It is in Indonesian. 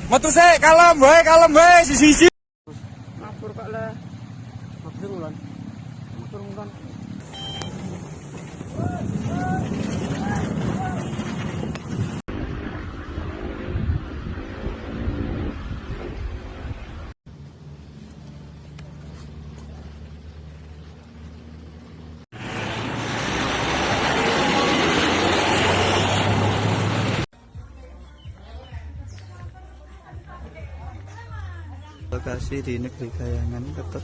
Metu sik, kalem wae, sisi-sisi. Ngapur kok le. Ngapur ulan. Ngapur ulan. Lokasi di Negeri Kayangan tetap